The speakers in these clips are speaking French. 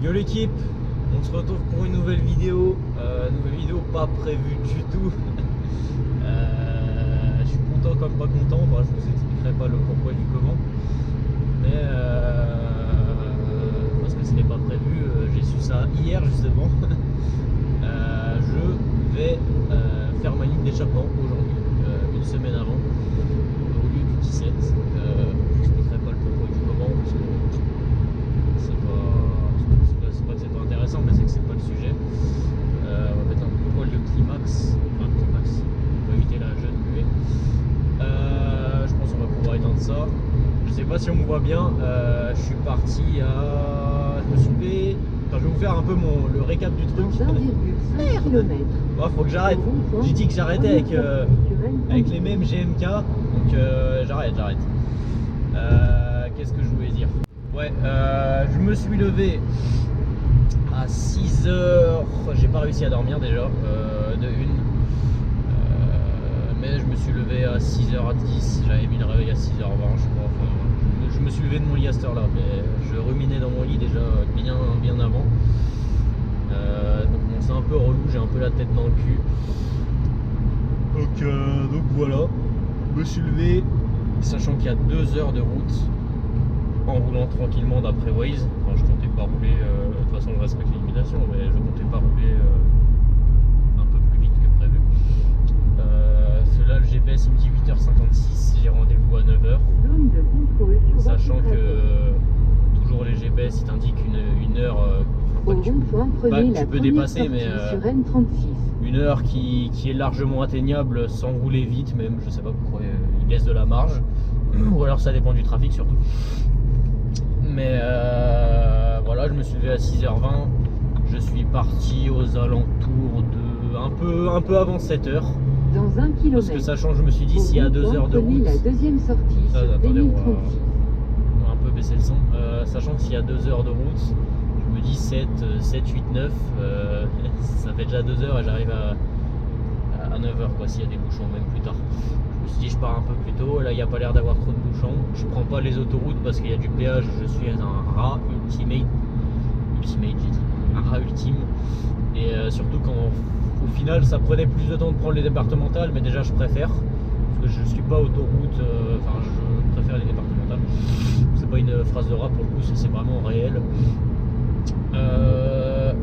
Yo l'équipe, on se retrouve pour une nouvelle vidéo pas prévue du tout. Je suis content comme pas content, enfin, je vous expliquerai pas le pourquoi du comment. Mais parce que ce n'est pas prévu, j'ai su ça hier justement. Je vais faire ma ligne d'échappement aujourd'hui, une semaine avant, au lieu du 17. Je n'expliquerai pas le pourquoi du comment, parce que c'est pas que c'est pas intéressant, mais c'est que c'est pas le sujet. On va mettre un poil de climax, on va éviter la jeune buée. Je pense qu'on va pouvoir éteindre ça. Je sais pas si on me voit bien, je suis parti à... Je me suis levé... Enfin, je vais vous faire un peu le récap du truc. Merde. Bon, faut que j'arrête. J'ai dit que j'arrêtais avec les mêmes GMK, donc j'arrête. Qu'est-ce que je voulais dire? Ouais, je me suis levé à 6h, j'ai pas réussi à dormir déjà, de une. Mais je me suis levé à 6h10, j'avais mis le réveil à 6h20 je crois. Enfin, je me suis levé de mon lit à cette heure là, mais je ruminais dans mon lit déjà bien avant. Donc bon, c'est un peu relou, j'ai un peu la tête dans le cul. Donc voilà, je me suis levé, sachant qu'il y a 2 heures de route, en roulant tranquillement d'après Waze. Enfin, je comptais pas rouler, de toute façon je respecte l'illumination, mais je comptais pas rouler un peu plus vite que prévu. Là le GPS il me dit 8h56, j'ai rendez-vous à 9h. Sachant que toujours les GPS ils t'indiquent une heure, tu peux dépasser, mais une heure qui est largement atteignable sans rouler vite même, je sais pas pourquoi ils laissent de la marge, ou alors ça dépend du trafic surtout. Mais voilà, je me suis levé à 6h20, je suis parti aux alentours de un peu avant 7h. Dans 1 km. Parce que sachant, je me suis dit, s'il y a 2 heures de route, la deuxième sortie ça, sur attendez, on va un peu baisser le son. Sachant que s'il y a 2 heures de route, je me dis 7, 8, 9, ça fait déjà 2 heures et j'arrive à 9h quoi, s'il y a des bouchons, même plus tard. Je me suis dit, je pars un peu plus tôt, là il n'y a pas l'air d'avoir trop de bouchons. Je prends pas les autoroutes parce qu'il y a du péage, je suis un rat ultimate j'ai dit, un rat ultime. Et surtout quand au final ça prenait plus de temps de prendre les départementales, mais déjà je préfère, parce que je suis pas autoroute, enfin je préfère les départementales. C'est pas une phrase de rap pour le coup, c'est vraiment réel.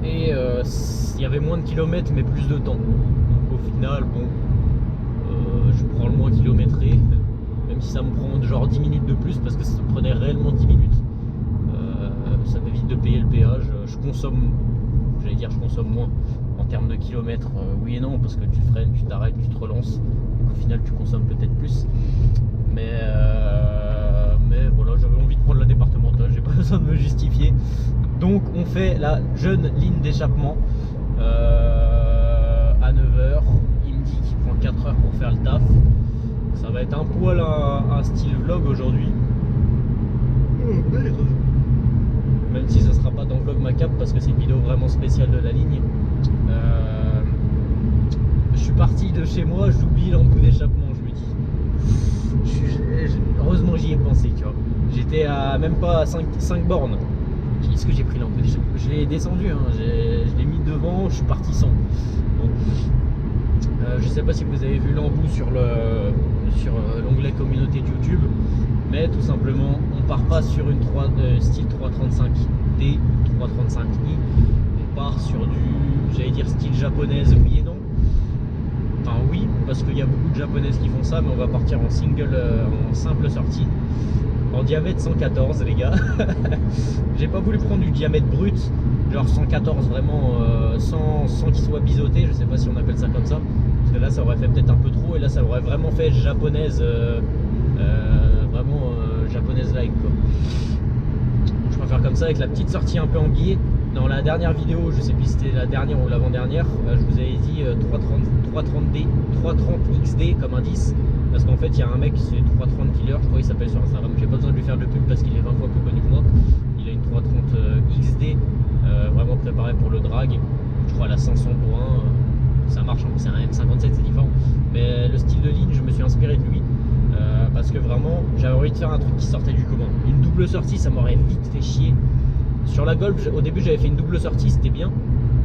Il y avait moins de kilomètres mais plus de temps. Donc au final, bon, je prends le moins kilométré, même si ça me prend genre 10 minutes de plus, parce que ça me prenait réellement 10 minutes. Ça m'évite de payer le péage. Je consomme moins en termes de kilomètres, oui et non, parce que tu freines, tu t'arrêtes, tu te relances, donc au final tu consommes peut-être plus. Mais voilà, j'avais envie de prendre la départementale, j'ai pas besoin de me justifier. Donc on fait la jeune ligne d'échappement à 9h. Il me dit qu'il prend 4 heures pour faire le taf. Ça va être un poil un style vlog aujourd'hui. Même si ça sera pas dans Vlog Macap parce que c'est une vidéo vraiment spéciale de la ligne. Je suis parti de chez moi, j'oublie l'embout d'échappement, je me dis. Heureusement j'y ai pensé, tu vois. J'étais à même pas à 5 bornes. Est-ce que j'ai pris l'embout d'échappement? Je l'ai descendu, hein. Je l'ai mis devant, je suis parti sans. Bon. Je sais pas si vous avez vu l'embout sur l'onglet communauté de YouTube, mais tout simplement on part pas sur une style 335D, 335i, on part sur du, j'allais dire style japonaise, oui et non. Enfin oui, parce qu'il y a beaucoup de japonaises qui font ça, mais on va partir en simple sortie, en diamètre 114 les gars. J'ai pas voulu prendre du diamètre brut, genre 114 vraiment, sans qu'il soit biseauté, je sais pas si on appelle ça comme ça, parce que là ça aurait fait peut-être un peu trop, et là ça aurait vraiment fait japonaise, vraiment japonaise like quoi. Donc, je préfère comme ça avec la petite sortie un peu en biais. Dans la dernière vidéo, je sais plus si c'était la dernière ou l'avant-dernière, je vous avais dit 330XD comme indice, parce qu'en fait il y a un mec, c'est 330 killer, je crois il s'appelle sur Instagram, j'ai pas besoin de lui faire de pub parce qu'il est 20 fois plus connu que moi. Il a une 330XD vraiment préparée pour le drag, je crois à la 500 loin, ça marche, c'est un M57, c'est différent, mais le style de ligne je me suis inspiré de lui. Parce que vraiment j'avais envie de faire un truc qui sortait du commun. Une double sortie ça m'aurait vite fait chier Sur la Golf, au début j'avais fait une double sortie, c'était bien,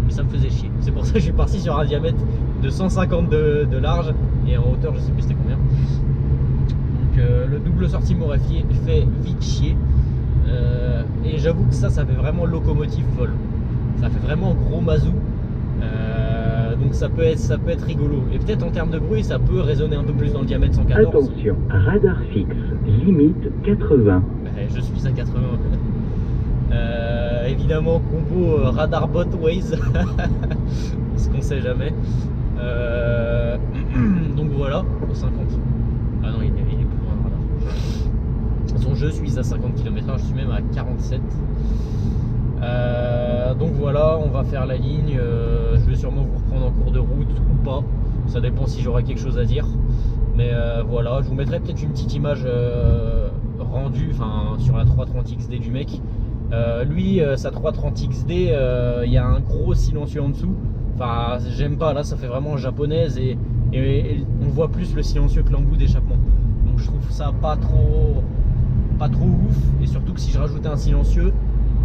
mais ça me faisait chier. C'est pour ça que je suis parti sur un diamètre de 150 de large, et en hauteur je sais plus c'était combien. Donc le double sortie m'aurait fait vite chier. Et j'avoue que ça fait vraiment locomotive folle. Ça fait vraiment gros mazou. Donc ça peut être rigolo. Et peut-être en termes de bruit, ça peut résonner un peu plus dans le diamètre 114. Attention, radar fixe, limite 80. Je suis à 80. Évidemment, combo radar bot Waze. Ce qu'on sait jamais. Donc voilà, au 50. Ah non, il est plus loin le radar. De toute façon, je suis à 50 km/h, je suis même à 47. Donc voilà, on va faire la ligne. Je vais sûrement vous reprendre en cours de route ou pas. Ça dépend si j'aurai quelque chose à dire. Mais voilà, je vous mettrai peut-être une petite image rendue sur la 330 XD du mec. Lui, sa 330 XD, il y a un gros silencieux en dessous. Enfin, j'aime pas, là ça fait vraiment japonaise et on voit plus le silencieux que l'embout d'échappement. Donc je trouve ça pas trop ouf. Et surtout que si je rajoutais un silencieux,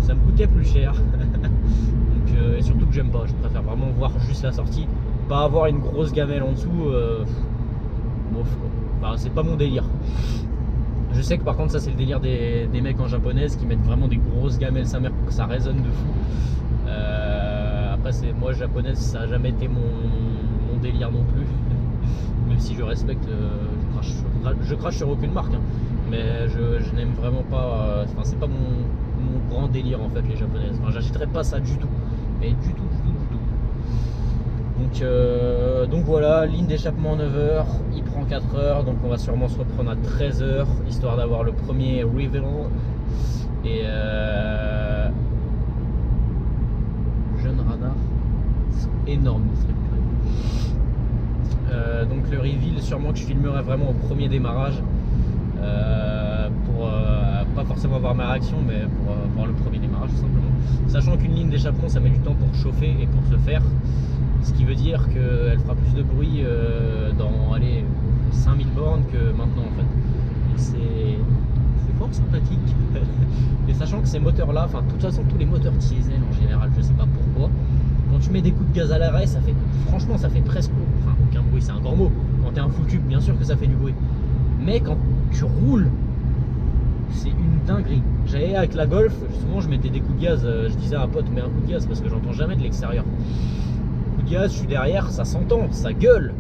ça me coûtait plus cher. Donc, et surtout que j'aime pas, je préfère vraiment voir juste la sortie, pas avoir une grosse gamelle en dessous. Bof, quoi. Enfin, c'est pas mon délire. Je sais que par contre ça c'est le délire des mecs en japonaise qui mettent vraiment des grosses gamelles sa mère pour que ça résonne de fou. Après moi japonaise ça a jamais été mon délire non plus. Même si je respecte, je crache sur aucune marque, hein. Mais je n'aime vraiment pas, c'est pas mon grand délire en fait les japonaises. Enfin, j'achèterais pas ça du tout, mais du tout. Donc voilà, ligne d'échappement 9h, il prend 4h, donc on va sûrement se reprendre à 13h, histoire d'avoir le premier reveal. Et jeune radar, énorme les trucs. Donc le reveal, sûrement que je filmerai vraiment au premier démarrage, pour pas forcément avoir ma réaction, mais pour voir le premier démarrage tout simplement. Sachant qu'une ligne d'échappement ça met du temps pour chauffer et pour se faire. Ce qui veut dire qu'elle fera plus de bruit dans 5000 bornes que maintenant en fait. C'est fort sympathique. Et sachant que ces moteurs là, de toute façon tous les moteurs diesel en général, je sais pas pourquoi, quand tu mets des coups de gaz à l'arrêt, ça fait presque, aucun bruit, c'est un grand mot. Quand t'es un full tube, bien sûr que ça fait du bruit. Mais quand tu roules, c'est une dinguerie. J'allais avec la Golf, souvent je mettais des coups de gaz, je disais à un pote mets un coup de gaz parce que j'entends jamais de l'extérieur. Coup de gaz, je suis derrière, ça s'entend, ça gueule,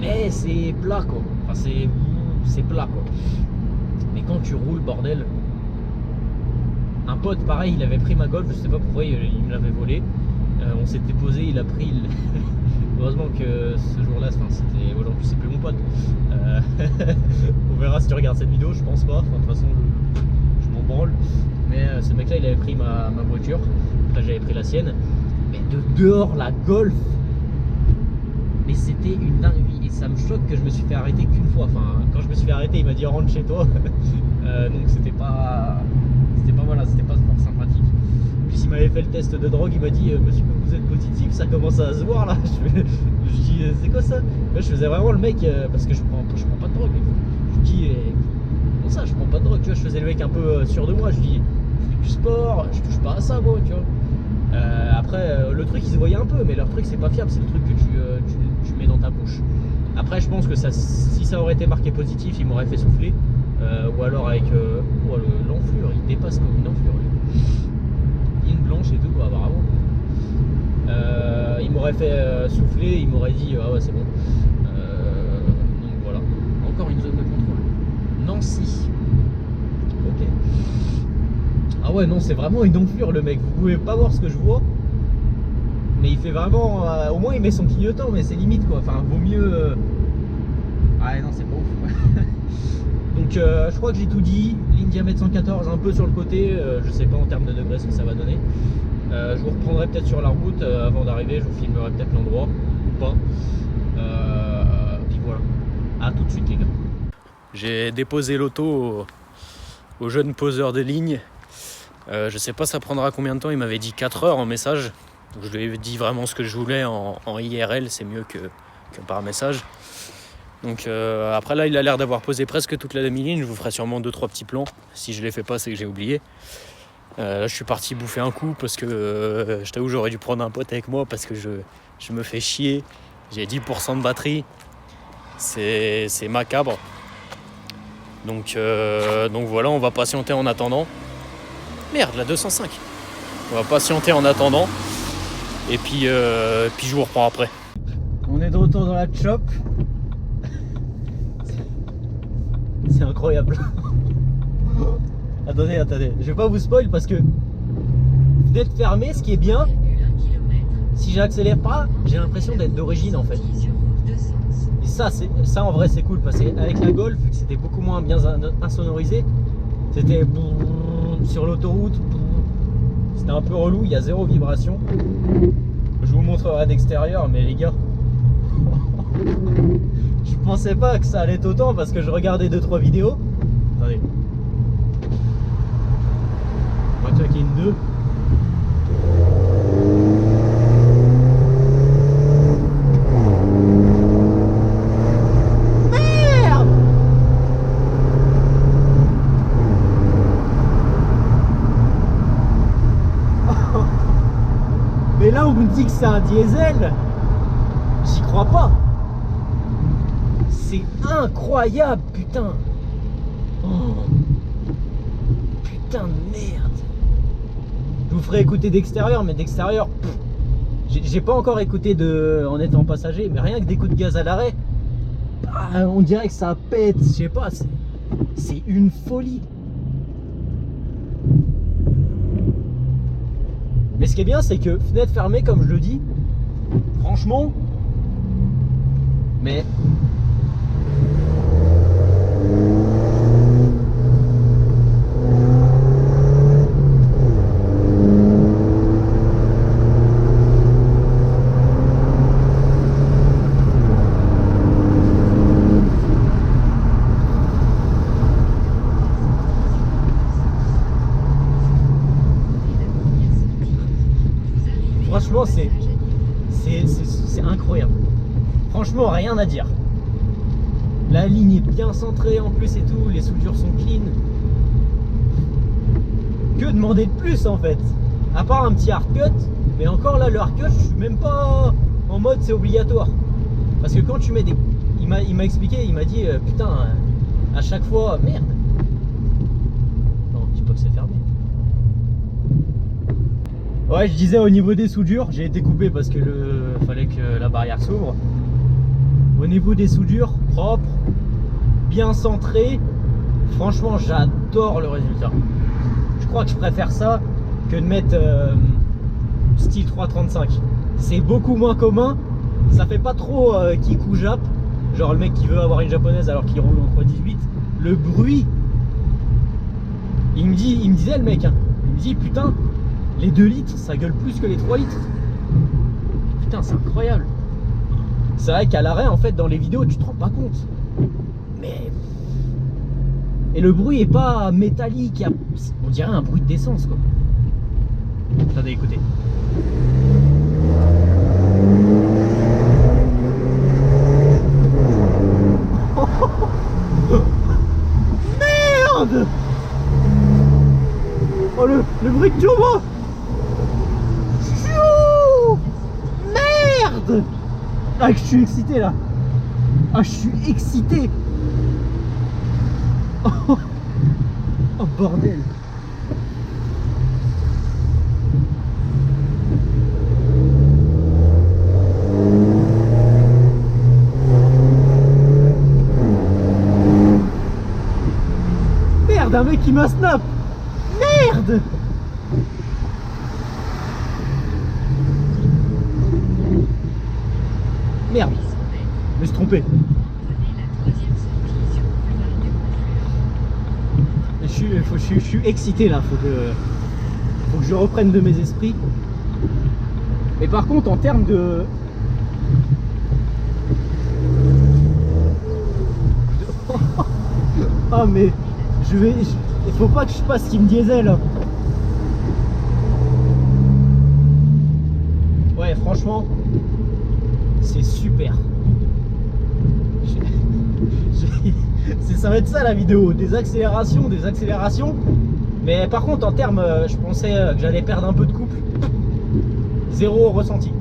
mais c'est plat quoi. Enfin c'est plat quoi. Mais quand tu roules, bordel. Un pote pareil, il avait pris ma Golf, je sais pas pourquoi il me l'avait volé. On s'était posé, il a pris heureusement que ce jour-là, c'était aujourd'hui c'est plus mon pote. On verra si tu regardes cette vidéo, je pense pas. De toute façon je m'en branle. Mais ce mec là il avait pris ma voiture, après j'avais pris la sienne. Mais de dehors la Golf, mais c'était une dinguerie. Et ça me choque que je me suis fait arrêter qu'une fois. Quand je me suis fait arrêter il m'a dit rentre chez toi. Donc c'était pas voilà, c'était pas fort sympathique. Puis il m'avait fait le test de drogue, il m'a dit monsieur vous êtes positif, ça commence à se voir là. Je dis c'est quoi ça? Là, je faisais vraiment le mec parce que je prends pas de drogue. Je dis comment ça je prends pas de drogue, tu vois, je faisais le mec un peu sûr de moi, je dis je fais du sport, je touche pas à ça moi, tu vois. Après le truc il se voyait un peu, mais leur truc c'est pas fiable, c'est le truc que tu mets dans ta bouche. Après je pense que si ça aurait été marqué positif, il m'aurait fait souffler. Ou alors avec l'enflure, il dépasse comme une enflure. Ligne blanche et tout, apparemment. Il m'aurait fait souffler, il m'aurait dit ah ouais c'est bon. Donc voilà, encore une zone de contrôle. Nancy. Ok. Ah ouais non, c'est vraiment une enflure le mec. Vous pouvez pas voir ce que je vois, mais il fait vraiment. Au moins il met son clignotant, mais c'est limite quoi. Enfin vaut mieux. Ah non c'est pas ouf. Donc je crois que j'ai tout dit. Ligne diamètre 114, un peu sur le côté, je sais pas en termes de degrés ce que ça va donner. Je vous reprendrai peut-être sur la route avant d'arriver, je vous filmerai peut-être l'endroit ou pas. Puis voilà, à tout de suite les gars. J'ai déposé l'auto au jeune poseur de ligne. Je sais pas ça prendra combien de temps, il m'avait dit 4 heures en message. Donc, je lui ai dit vraiment ce que je voulais en IRL, c'est mieux que par message. Donc après là il a l'air d'avoir posé presque toute la demi-ligne, je vous ferai sûrement 2-3 petits plans. Si je les fais pas c'est que j'ai oublié. Là je suis parti bouffer un coup parce que je t'avoue j'aurais dû prendre un pote avec moi parce que je me fais chier. J'ai 10% de batterie. C'est macabre. Donc voilà, on va patienter en attendant. Merde, la 205. On va patienter en attendant. Et puis je vous reprends après. On est de retour dans la shop. C'est incroyable. Attendez, je vais pas vous spoil parce que d'être fermé, ce qui est bien, si j'accélère pas, j'ai l'impression d'être d'origine en fait. Et ça en vrai c'est cool parce qu'avec la Golf, vu que c'était beaucoup moins bien insonorisé, c'était sur l'autoroute, c'était un peu relou, il y a zéro vibration. Je vous montrerai d'extérieur, mais les gars, je pensais pas que ça allait être autant parce que je regardais 2-3 vidéos. Attendez. On va checker une 2. Merde! Mais là on me dit que c'est un diesel. J'y crois pas. C'est incroyable, putain. Oh. Putain de merde. Je vous ferai écouter d'extérieur, mais d'extérieur, j'ai pas encore écouté en étant passager, mais rien que des coups de gaz à l'arrêt, on dirait que ça pète, je sais pas, c'est une folie. Mais ce qui est bien, c'est que fenêtre fermée, comme je le dis, franchement, mais franchement, c'est incroyable. Franchement, rien à dire. La ligne est bien centrée en plus et tout, les soudures sont clean. Que demander de plus en fait? À part un petit hard cut, mais encore là, le hard cut, je suis même pas en mode c'est obligatoire. Parce que quand tu mets des... Il m'a expliqué, il m'a dit putain, à chaque fois, merde. Non, dis pas que c'est fermé. Ouais, je disais au niveau des soudures, j'ai été coupé parce que fallait que la barrière s'ouvre. Au niveau des soudures, propre, bien centré, franchement j'adore le résultat. Je crois que je préfère ça que de mettre style 335. C'est beaucoup moins commun, ça fait pas trop kick ou jap, genre le mec qui veut avoir une japonaise alors qu'il roule en 318. Le bruit, il me disait le mec, hein, il me dit putain, les 2 litres ça gueule plus que les 3 litres. Putain, c'est incroyable. C'est vrai qu'à l'arrêt, en fait, dans les vidéos, tu te rends pas compte. Mais... Et le bruit est pas métallique, on dirait un bruit d'essence, quoi. Attendez, écoutez. Merde! Oh, le bruit de turbo! Merde! Ah, je suis excité là. Ah, je suis excité. Oh, oh bordel. Merde, un mec qui m'a snap. Merde. Merde, je me suis trompé. Je suis excité là, faut que je reprenne de mes esprits. Mais par contre, en termes de... Ah mais il faut pas que je passe Team Diesel. Ouais, franchement, c'est super. Ça va être ça la vidéo, des accélérations. Mais par contre, en termes, je pensais que j'allais perdre un peu de couple. Zéro ressenti.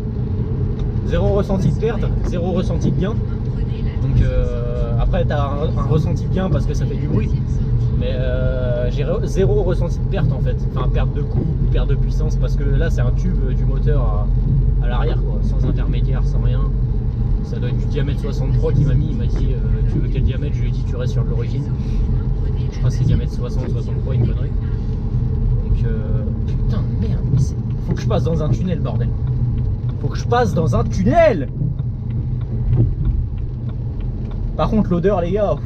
Zéro ressenti de perdre, zéro ressenti de gain. Donc après, tu as un ressenti de gain parce que ça fait du bruit. Mais j'ai zéro ressenti de perte en fait. Enfin, perte de coup, perte de puissance parce que là, c'est un tube du moteur à l'arrière, quoi, sans intermédiaire, sans rien. Ça doit être du diamètre 63 qu'il m'a mis. Il m'a dit tu veux quel diamètre? Je lui ai dit tu restes sur l'origine. Je crois que c'est diamètre 60, 63, une connerie. Donc putain de merde, mais faut que je passe dans un tunnel, bordel. Faut que je passe dans un tunnel. Par contre l'odeur, les gars.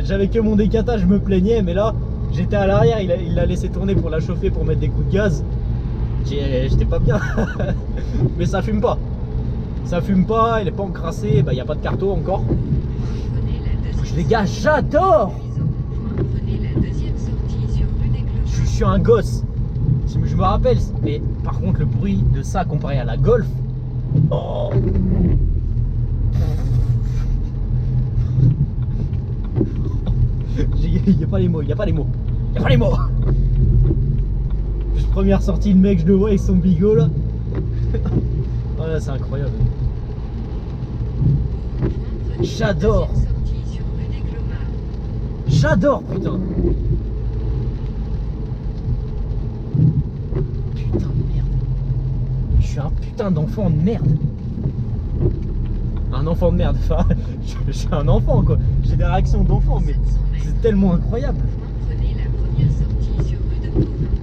J'avais que mon décata, je me plaignais, mais là j'étais à l'arrière, il l'a laissé tourner pour la chauffer, pour mettre des coups de gaz. J'étais pas bien. Mais ça fume pas. Ça fume pas, il est pas encrassé, bah, y a pas de carton encore. Les gars, j'adore. Je suis un gosse. Je me rappelle, mais par contre le bruit de ça comparé à la Golf. Oh. Il n'y a pas les mots, il n'y a pas les mots. Il n'y a pas les mots. Juste première sortie, le mec, je le vois avec son bigot là. Oh là, c'est incroyable. J'adore. J'adore, putain. Putain de merde. Je suis un putain d'enfant de merde. Un enfant de merde. Enfin, je suis un enfant quoi. J'ai des réactions d'enfant, mais c'est tellement incroyable. Prenez la première sortie sur rue de Provins.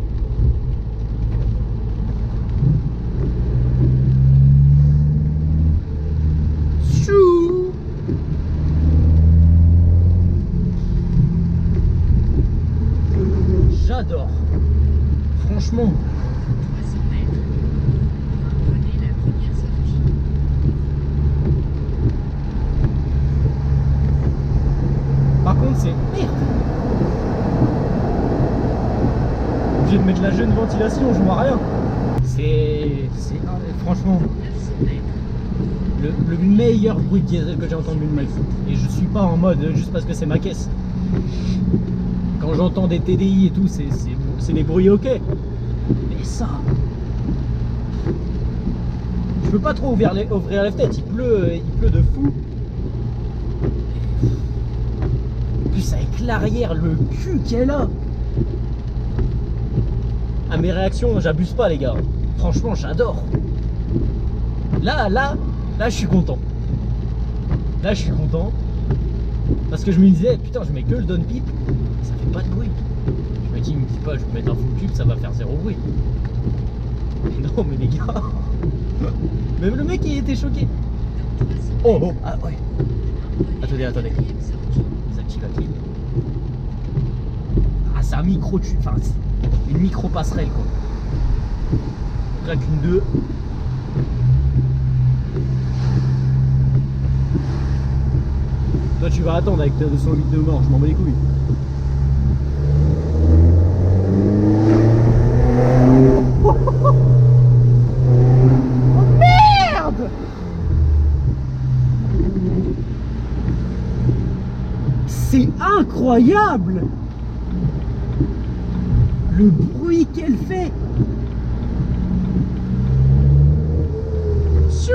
Chou. J'adore. Franchement. 300 mètres. Prenez la première sortie. Par contre, c'est merde. Obligé de mettre la jeune ventilation, je vois rien. Franchement 900 mètres. le meilleur bruit de diesel que j'ai entendu de ma vie. Et je suis pas en mode juste parce que c'est ma caisse. Quand j'entends des TDI et tout, c'est des bruits ok. Mais ça, je peux pas trop ouvrir les fenêtres, il pleut de fou. En plus avec l'arrière, le cul qu'elle a. À mes réactions, j'abuse pas les gars. Franchement, j'adore. Là, je suis content. Là, je suis content. Parce que je me disais, putain, je mets que le downpipe, ça fait pas de bruit. Je me dis pas, je vais mettre un full tube, ça va faire zéro bruit. Non, mais les gars. Même le mec, il était choqué. Oh, oh, ah ouais. Attendez. Désactive la clé. Ah, c'est un micro tube, enfin, une micro passerelle quoi. Donc là, qu'une 2. Toi tu vas attendre avec ta 208 de mort, je m'en bats les couilles. Oh merde! C'est incroyable! Le bruit qu'elle fait! Chou!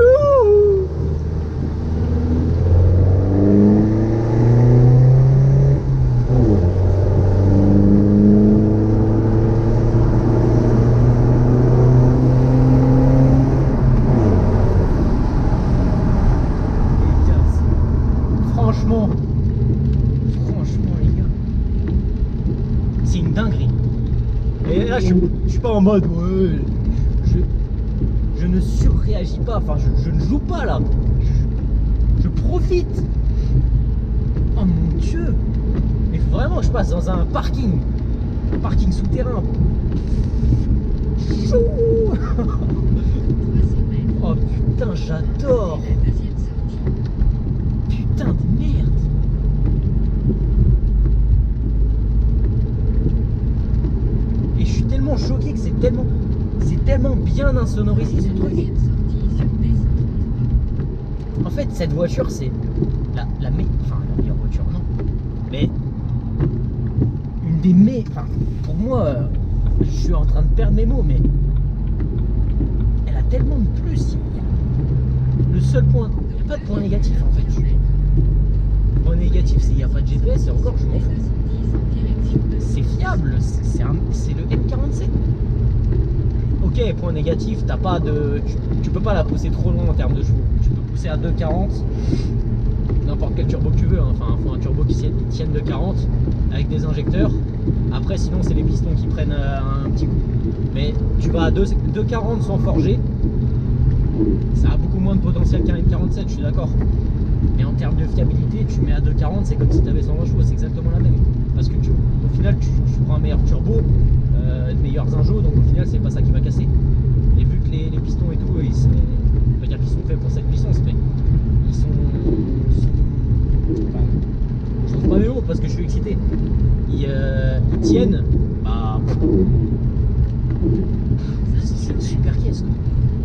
Franchement les gars, c'est une dinguerie. Et là je suis pas en mode ouais, je ne surréagis pas, enfin je ne joue pas là, je profite. Oh mon dieu, mais faut vraiment que je passe dans un parking souterrain. Chou. Oh putain, j'adore. Putain de merde. Et je suis tellement choqué que c'est tellement bien insonorisé ce truc. En fait, cette voiture, c'est la meilleure voiture, non. Mais enfin, pour moi, je suis en train de perdre mes mots, mais elle a tellement de plus. Le seul point, il n'y a pas de point négatif en fait. Le point négatif, c'est qu'il n'y a pas de GPS et encore, je m'en fous. C'est fiable, c'est le M47. Ok, point négatif, t'as pas de, tu peux pas la pousser trop loin en termes de chevaux. Tu peux pousser à 2,40, n'importe quel turbo que tu veux, hein. Enfin, faut un turbo qui tienne 2,40 avec des injecteurs. Après, sinon, c'est les pistons qui prennent un petit coup. Mais tu vas à 2,40 sans forger, ça a beaucoup moins de potentiel qu'un M47, je suis d'accord. Mais en termes de fiabilité, tu mets à 2,40, c'est comme si tu avais 120 chevaux, c'est exactement la même. Parce que au final, tu prends un meilleur turbo, de meilleurs injos, donc au final, c'est pas ça qui va casser. Et vu que les pistons et tout, ils sont, on va dire qu'ils sont faits pour cette puissance, mais ils sont enfin, je trouve pas mes mots parce que je suis excité. Ils tiennent, bah, c'est une super caisse, quoi.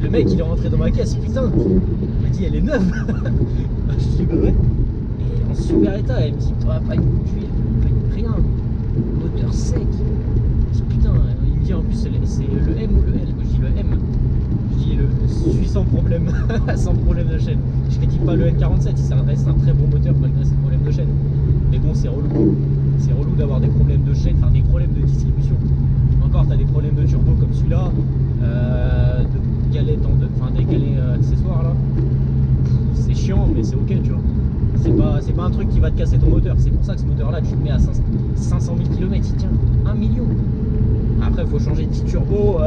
Le mec, il est rentré dans ma caisse, putain, il m'a dit elle est neuve. Je dis bah ouais. Et en super état, elle me dit pas une d'huile, rien, moteur sec. Je dis putain, il me dit en plus c'est le M ou le L. Moi je dis le M. Je dis je suis sans problème, sans problème de chaîne. Je critique pas le N47, ça reste un très bon moteur malgré ses problèmes de chaîne. Mais bon, c'est relou. C'est relou d'avoir des problèmes de chaîne, enfin des problèmes de distribution. Encore, t'as des problèmes de turbo comme celui-là, de galettes enfin des galets accessoires là. C'est chiant, mais c'est ok, tu vois. C'est pas un truc qui va te casser ton moteur. C'est pour ça que ce moteur là, tu le mets à 500 000 km, il tient 1 million. Après, il faut changer de petit turbo,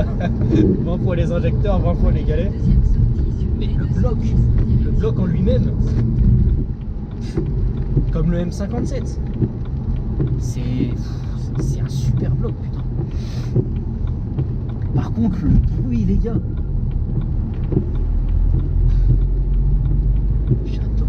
20 fois les injecteurs, 20 fois les galets. Mais le bloc en lui-même, comme le M57, c'est un super bloc, putain. Par contre, le bruit, les gars, j'adore.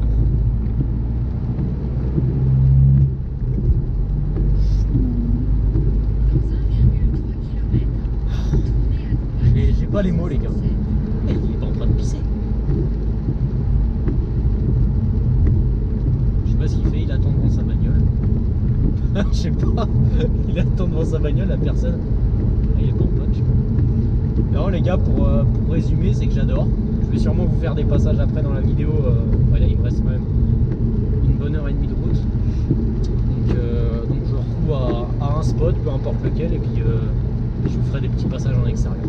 J'ai pas les mots, les gars. Merde, il est pas en train de pisser. Je sais pas ce qu'il fait, il attend devant sa bagnole. Je sais pas, il attend devant sa bagnole, la personne. Il est pas en panne, je sais pas. Non, les gars, pour résumer, c'est que j'adore. Je vais sûrement vous faire des passages après dans la vidéo. Voilà, il me reste quand même une bonne heure et demie de route. Donc je retrouve à un spot, peu importe lequel, et puis je vous ferai des petits passages en extérieur.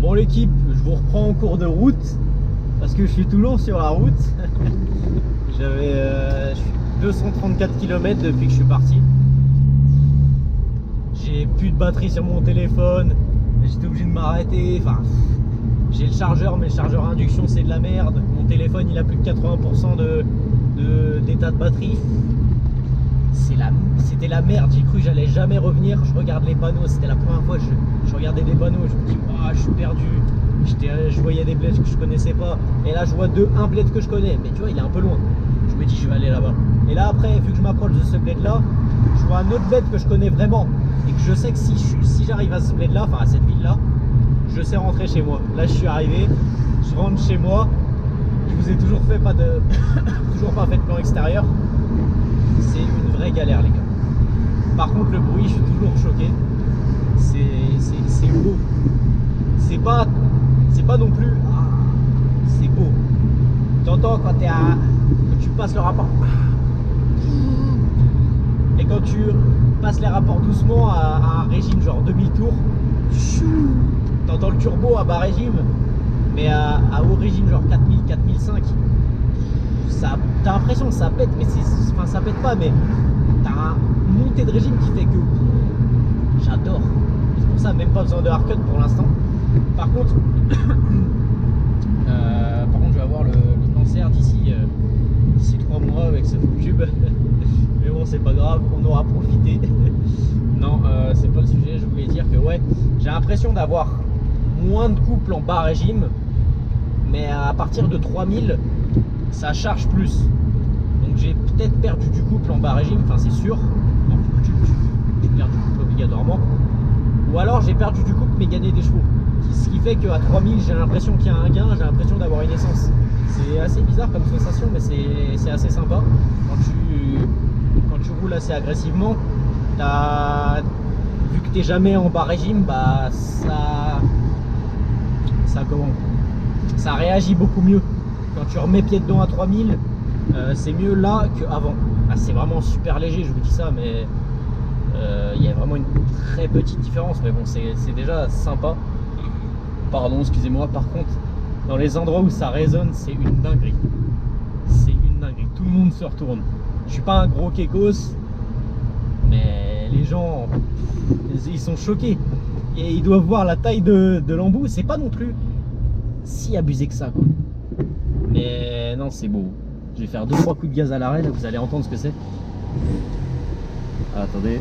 Bon l'équipe, je vous reprends en cours de route parce que je suis toujours sur la route. Je suis 234 km depuis que je suis parti. J'ai plus de batterie sur mon téléphone, j'étais obligé de m'arrêter. Enfin, j'ai le chargeur, mais le chargeur à induction c'est de la merde. Mon téléphone il a plus de 80% d'état de batterie. C'était la merde, j'ai cru que j'allais jamais revenir. Je regarde les panneaux, c'était la première fois que je regardais des panneaux, je me dis oh, je suis perdu. Je voyais des bleds que je connaissais pas, et là je vois un bled que je connais, mais tu vois il est un peu loin. Je me dis je vais aller là-bas. Et là après, vu que je m'approche de ce bled là, je vois un autre bled que je connais vraiment, et que je sais que si j'arrive à ce bled là, enfin à cette ville là, je sais rentrer chez moi. Là je suis arrivé, je rentre chez moi. Je vous ai toujours fait toujours pas fait de plan extérieur. C'est une vraie galère les gars. Par contre le bruit, je suis toujours choqué. C'est beau. C'est pas non plus. C'est beau. T'entends quand tu passes le rapport. Et quand tu passes les rapports doucement à un régime genre 2000 tours, t'entends le turbo à bas régime, mais à haut régime genre 4000, 4005. T'as l'impression que ça pète, mais enfin ça pète pas, mais t'as une montée de régime qui fait que j'adore. C'est pour ça même pas besoin de hardcut pour l'instant. Par contre, je vais avoir le cancer d'ici 3 mois avec ce tube. Mais bon, c'est pas grave, on aura profité. Non, c'est pas le sujet. Je voulais dire que ouais, j'ai l'impression d'avoir moins de couple en bas régime, mais à partir de 3000 ça charge plus. Donc j'ai peut-être perdu du couple en bas régime, enfin c'est sûr. Non, tu perds du couple obligatoirement. Ou alors j'ai perdu du couple mais gagné des chevaux. Ce qui fait qu'à 3000 j'ai l'impression qu'il y a un gain, j'ai l'impression d'avoir une essence C'est assez bizarre comme sensation, mais c'est assez sympa. Quand tu roules assez agressivement, vu que t'es jamais en bas régime, bah ça réagit beaucoup mieux. Quand tu remets pied dedans à 3000, c'est mieux là qu'avant. Ah, c'est vraiment super léger, je vous dis ça, mais il y a vraiment une très petite différence. Mais bon, c'est déjà sympa. Pardon, excusez-moi. Par contre, dans les endroits où ça résonne, c'est une dinguerie. C'est une dinguerie. Tout le monde se retourne. Je suis pas un gros kékos, mais les gens, ils sont choqués. Et ils doivent voir la taille de l'embout. C'est pas non plus si abusé que ça, quoi. Mais non, c'est beau. Je vais faire 2-3 coups de gaz à l'arrêt, là, vous allez entendre ce que c'est. Ah, attendez.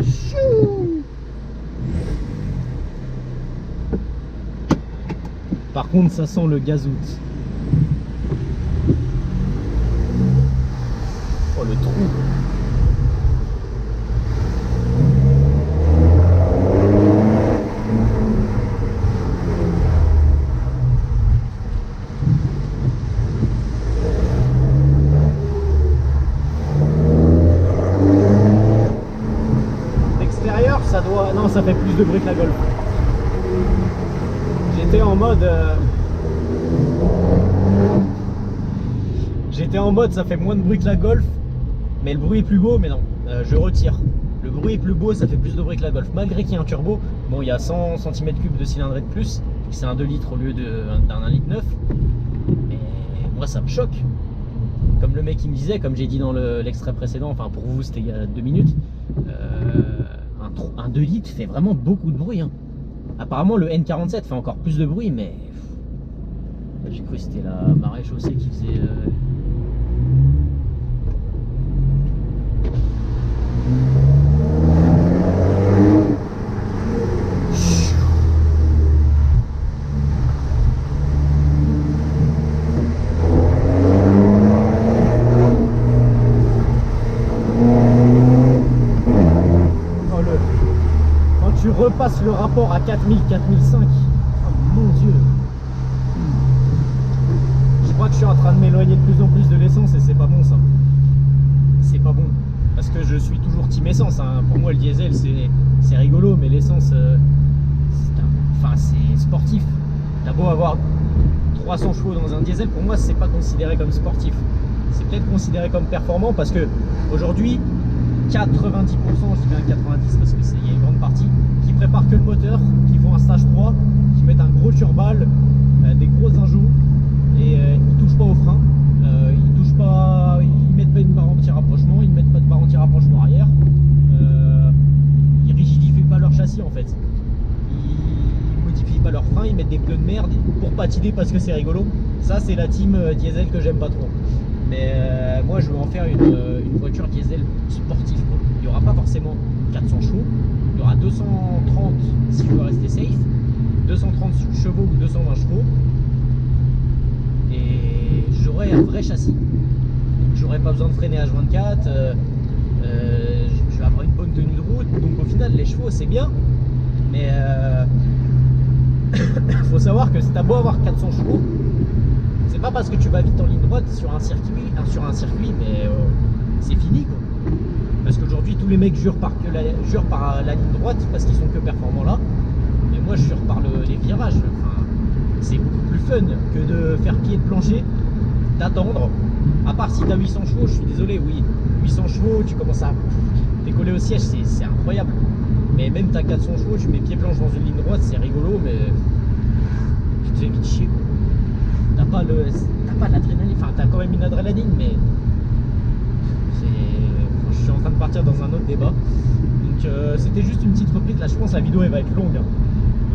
Chou. Par contre, ça sent le gazout. Oh, le trou. Non, ça fait plus de bruit que la Golf. J'étais en mode ça fait moins de bruit que la Golf, mais le bruit est plus beau. Mais non, je retire. Le bruit est plus beau, ça fait plus de bruit que la Golf, malgré qu'il y ait un turbo. Bon, il y a 100 cm3 de cylindrée de plus, c'est un 2 litres au lieu d'un 1,9 litre. Mais moi ça me choque. Comme le mec qui me disait, comme j'ai dit dans l'extrait précédent, enfin pour vous c'était il y a 2 minutes, un 2 litres fait vraiment beaucoup de bruit, hein. Apparemment le N47 fait encore plus de bruit, mais j'ai cru que c'était la marée chaussée qui faisait repasse le rapport à 4000, 4005. Oh mon dieu. Je crois que je suis en train de m'éloigner de plus en plus de l'essence et c'est pas bon ça. C'est pas bon. Parce que je suis toujours team essence, hein. Pour moi le diesel c'est rigolo, mais l'essence c'est sportif. T'as beau avoir 300 chevaux dans un diesel, pour moi c'est pas considéré comme sportif. C'est peut-être considéré comme performant parce que aujourd'hui 90%, je dis bien 90 parce que il y a une grande partie qui préparent que le moteur, qui font un stage 3, qui mettent un gros turbal, des gros injouts et ils touchent pas au frein, ils mettent pas une barre anti-rapprochement, ils mettent pas de barre anti-rapprochement arrière, ils rigidifient pas leur châssis en fait, ils modifient pas leur frein, ils mettent des pneus de merde pour patiner parce que c'est rigolo. Ça c'est la team diesel que j'aime pas trop. Mais moi je veux en faire une voiture diesel sportive, quoi. Il n'y aura pas forcément 400 chevaux, il y aura 230 si je veux rester safe, 230 chevaux ou 220 chevaux, et j'aurai un vrai châssis. Donc j'aurai pas besoin de freiner H24, je vais avoir une bonne tenue de route, donc au final les chevaux c'est bien, mais faut savoir que si t'as beau avoir 400 chevaux, c'est pas parce que tu vas vite en ligne droite sur un circuit, mais c'est fini, quoi. Parce qu'aujourd'hui tous les mecs jurent par la ligne droite parce qu'ils sont que performants là. Mais moi je jure par les virages. Enfin, c'est beaucoup plus fun que de faire pied de plancher, d'attendre. À part si tu as 800 chevaux, je suis désolé, oui. 800 chevaux, tu commences à décoller au siège, c'est incroyable. Mais même tu as 400 chevaux, tu mets pied planche dans une ligne droite, c'est rigolo, mais tu te fais vite chier, quoi. T'as pas l'adrénaline, enfin t'as quand même une adrénaline, mais je suis en train de partir dans un autre débat. Donc c'était juste une petite reprise. Là je pense que la vidéo elle va être longue, hein.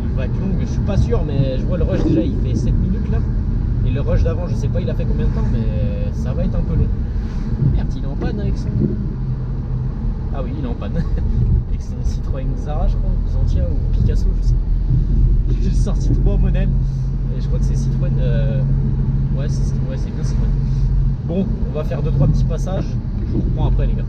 Elle va être longue, je suis pas sûr, mais je vois le rush déjà il fait 7 minutes là. Et le rush d'avant je sais pas il a fait combien de temps, mais ça va être un peu long. Merde, il est en panne avec son... Ah oui, il est en panne. Avec son Citroën Xara je crois, ou Xantia ou Picasso, je sais pas. J'ai sorti 3 modèles et je crois que c'est Citroën. Ouais c'est bien Citroën. Bon, on va faire 2-3 petits passages. Je vous reprends après les gars.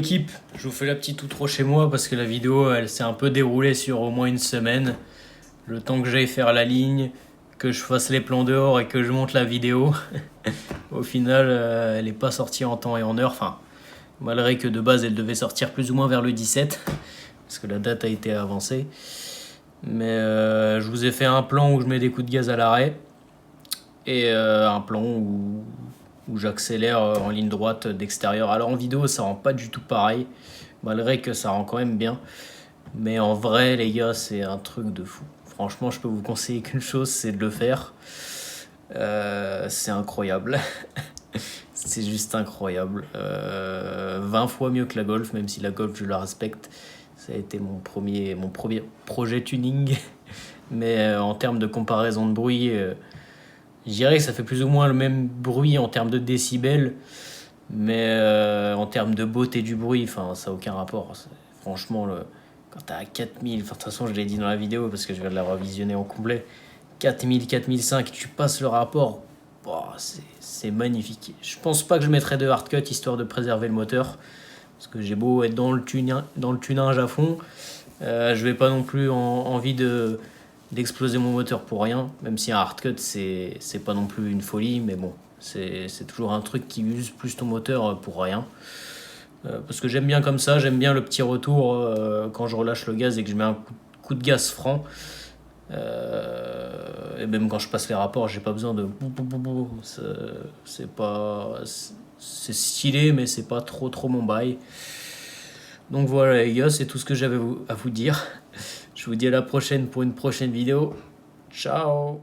l'équipe, je vous fais la petite outro chez moi parce que la vidéo elle s'est un peu déroulée sur au moins une semaine. Le temps que j'aille faire la ligne, que je fasse les plans dehors et que je monte la vidéo. Au final, elle n'est pas sortie en temps et en heure. Enfin, malgré que de base elle devait sortir plus ou moins vers le 17 parce que la date a été avancée. Mais je vous ai fait un plan où je mets des coups de gaz à l'arrêt et un plan où j'accélère en ligne droite d'extérieur. Alors en vidéo ça rend pas du tout pareil, malgré que ça rend quand même bien. Mais en vrai les gars c'est un truc de fou. Franchement je peux vous conseiller qu'une chose, c'est de le faire. C'est incroyable. C'est juste incroyable. 20 fois mieux que la Golf, même si la Golf je la respecte. Ça a été mon premier projet tuning. Mais en termes de comparaison de bruit, je dirais que ça fait plus ou moins le même bruit en termes de décibels. Mais en termes de beauté du bruit, ça n'a aucun rapport. Franchement, quand tu as 4000, de toute façon je l'ai dit dans la vidéo parce que je viens de la revisionner en complet, 4000, 4005, tu passes le rapport, c'est magnifique. Je pense pas que je mettrais de hard cut histoire de préserver le moteur. Parce que j'ai beau être dans le tunage à fond, je vais pas non plus envie d'exploser mon moteur pour rien. Même si un hard cut c'est pas non plus une folie, mais bon, c'est toujours un truc qui use plus ton moteur pour rien. Parce que j'aime bien comme ça, j'aime bien le petit retour quand je relâche le gaz et que je mets un coup de gaz franc. Et même quand je passe les rapports, j'ai pas besoin de c'est stylé mais c'est pas trop mon bail. Donc voilà les gars, c'est tout ce que j'avais à vous dire. Je vous dis à la prochaine pour une prochaine vidéo. Ciao.